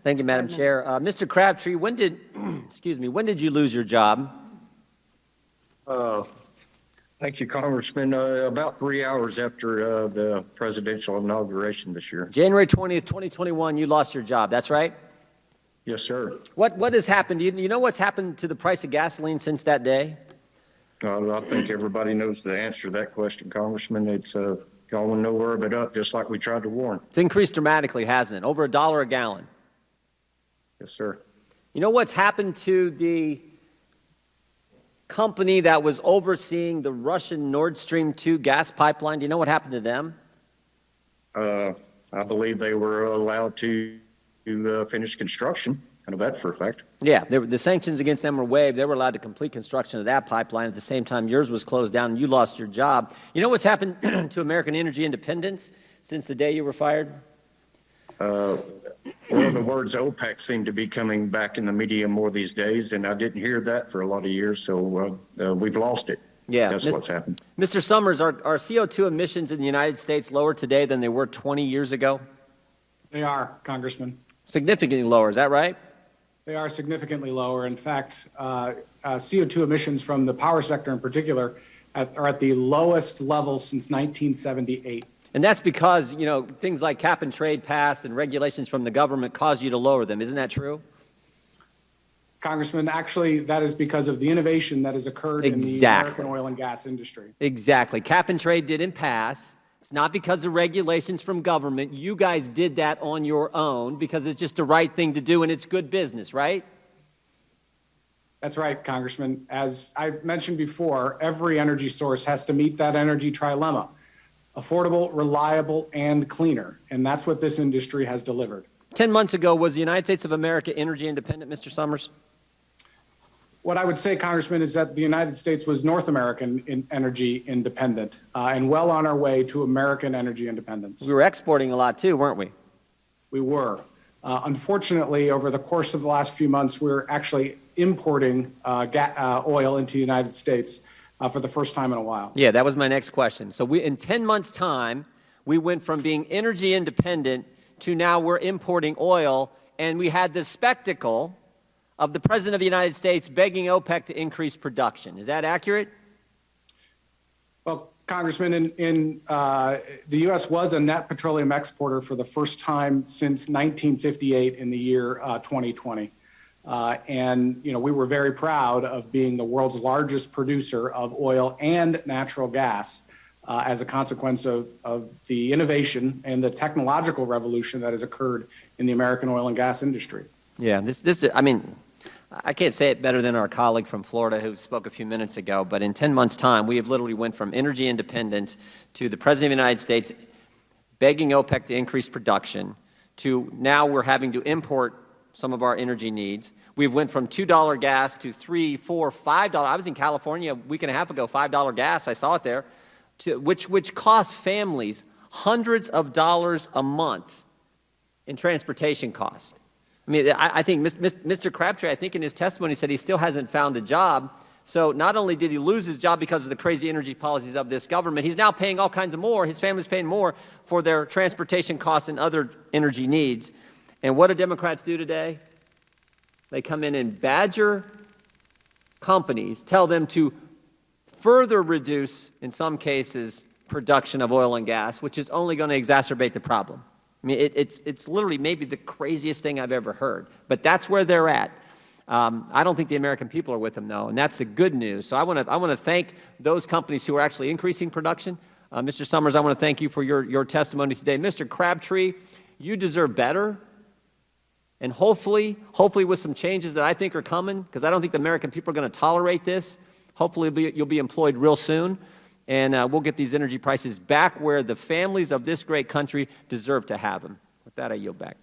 Thank you, Madam Chair. Mr. Crabtree, when did, excuse me, when did you lose your job? Thank you, Congressman. About 3 hours after the presidential inauguration this year. January 20th, 2021, you lost your job. That's right? Yes, sir. What has happened? Do you know what's happened to the price of gasoline since that day? I think everybody knows the answer to that question, Congressman. It's going nowhere but up, just like we tried to warn. It's increased dramatically, hasn't it? Over $1 a gallon. Yes, sir. You know what's happened to the company that was overseeing the Russian Nord Stream 2 gas pipeline? Do you know what happened to them? I believe they were allowed to finish construction. I know that for a fact. Yeah, the sanctions against them were waived. They were allowed to complete construction of that pipeline. At the same time, yours was closed down and you lost your job. You know what's happened to American energy independence since the day you were fired? Well, the words OPEC seem to be coming back in the media more these days, and I didn't hear that for a lot of years, so we've lost it. Yeah, that's what's happened. Mr. Summers, are CO2 emissions in the United States lower today than they were 20 years ago? They are, Congressman. Significantly lower, is that right? They are significantly lower. In fact, CO2 emissions from the power sector in particular are at the lowest level since 1978. And that's because, you know, things like cap and trade passed and regulations from the government caused you to lower them. Isn't that true? Congressman, actually, that is because of the innovation that has occurred in the American oil and gas industry. Exactly. Cap and trade didn't pass. It's not because of regulations from government. You guys did that on your own because it's just the right thing to do and it's good business, right? That's right, Congressman. As I mentioned before, every energy source has to meet that energy trilemma: affordable, reliable, and cleaner. And that's what this industry has delivered. 10 months ago, was the United States of America energy independent, Mr. Summers? What I would say, Congressman, is that the United States was North American energy independent and well on our way to American energy independence. We were exporting a lot too, weren't we? We were. Unfortunately, over the course of the last few months, we're actually importing oil into the United States for the first time in a while. Yeah, that was my next question. So in 10 months' time, we went from being energy independent to now we're importing oil, and we had this spectacle of the President of the United States begging OPEC to increase production. Is that accurate? Well, Congressman, the U.S. was a net petroleum exporter for the first time since 1958 in the year 2020. And, you know, we were very proud of being the world's largest producer of oil and natural gas as a consequence of the innovation and the technological revolution that has occurred in the American oil and gas industry. Yeah, I mean, I can't say it better than our colleague from Florida who spoke a few minutes ago, but in 10 months' time, we have literally went from energy independence to the President of the United States begging OPEC to increase production to now we're having to import some of our energy needs. We've went from $2 gas to $3, $4, $5. I was in California a week and a half ago, $5 gas, I saw it there, which costs families hundreds of dollars a month in transportation cost. I mean, I think Mr. Crabtree, I think in his testimony said he still hasn't found a job. So not only did he lose his job because of the crazy energy policies of this government, he's now paying all kinds of more. His family's paying more for their transportation costs and other energy needs. And what do Democrats do today? They come in and badger companies, tell them to further reduce, in some cases, production of oil and gas, which is only going to exacerbate the problem. I mean, it's literally maybe the craziest thing I've ever heard, but that's where they're at. I don't think the American people are with them, though, and that's the good news. So I want to thank those companies who are actually increasing production. Mr. Summers, I want to thank you for your testimony today. Mr. Crabtree, you deserve better, and hopefully with some changes that I think are coming, because I don't think the American people are going to tolerate this. Hopefully you'll be employed real soon. And we'll get these energy prices back where the families of this great country deserve to have them. With that, I yield back.